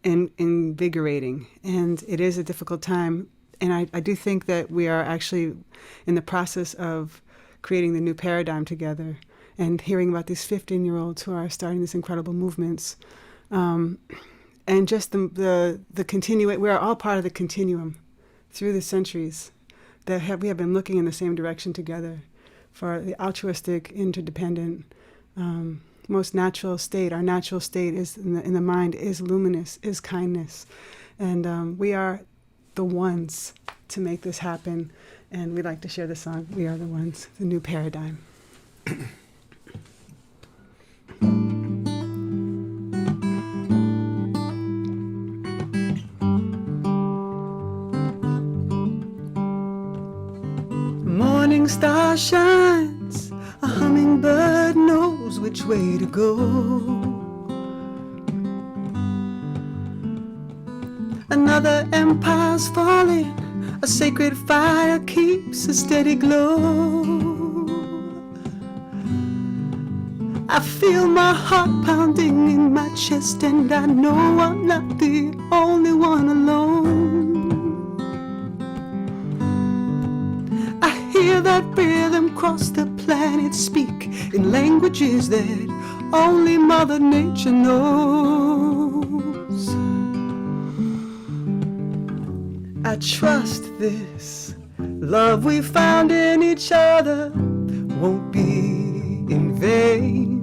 invigorating. And it is a difficult time. And I do think that we are actually in the process of creating the new paradigm together and hearing about these 15-year-olds who are starting these incredible movements. And just the continuation, we are all part of the continuum through the centuries that we have been looking in the same direction together for the altruistic, interdependent, most natural state. Our natural state is in the mind is luminous, is kindness. And we are the ones to make this happen. And we'd like to share the song, We Are the Ones, the new paradigm. Morning star shines, a hummingbird knows which way to go. Another empire's falling, a sacred fire keeps a steady glow. I feel my heart pounding in my chest, and I know I'm not the only one alone. I hear that rhythm cross the planet, speak in languages that only Mother Nature knows. I trust this love we found in each other won't be in vain.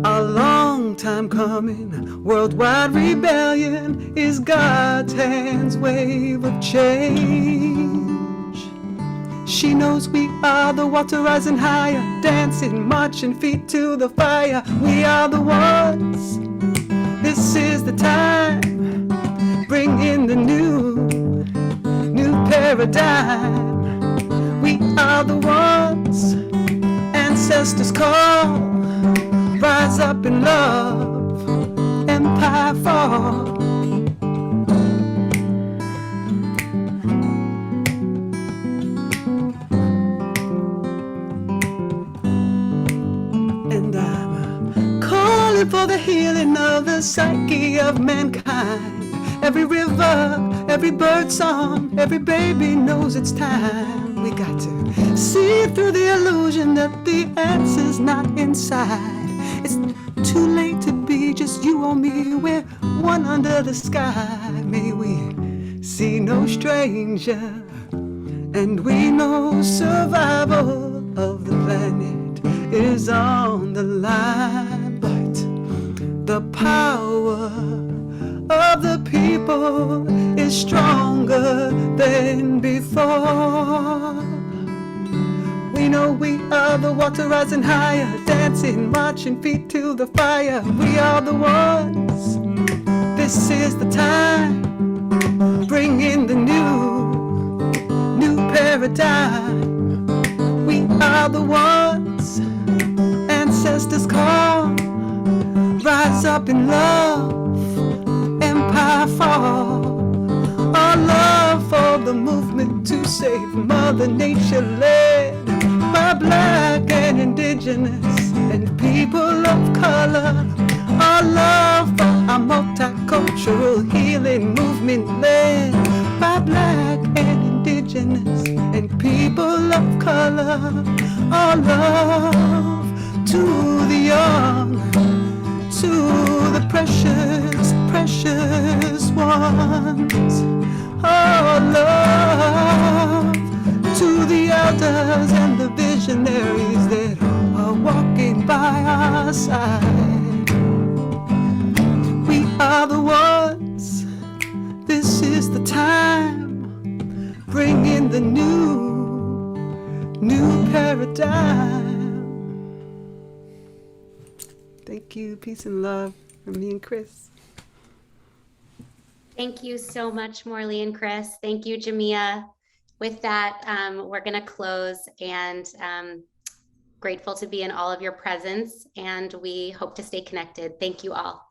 A long time coming, worldwide rebellion is God's hand's wave of change. She knows we are the water rising higher, dancing, marching feet to the fire. We are the ones, this is the time, bring in the new paradigm. We are the ones, ancestors call, rise up in love, empire fall. for the healing of the psyche of mankind. Every river, every bird song, every baby knows it's time. We got to see through the illusion that the answer's not inside. It's too late to be just you or me. We're one under the sky. May we see no stranger, and we know survival of the planet is on the line. But the power of the people is stronger than before. We know we are the water rising higher, dancing, marching feet to the fire. We are the ones. This is the time. Bring in the new paradigm. We are the ones. Ancestors call. Rise up in love. Empire fall. Our love for the movement to save Mother Nature, led by Black and Indigenous and people of color. Our love for our multicultural healing movement, led by Black and Indigenous and people of color. Our love to the young, to the precious, precious ones. Our love to the elders and the visionaries that are walking by our side. We are the ones. This is the time. Bring in the new paradigm. Thank you. Peace and love from me and Chris. Thank you so much, Morley and Chris. Thank you, Jamia. With that, we're going to close, and grateful to be in all of your presence, and we hope to stay connected. Thank you all.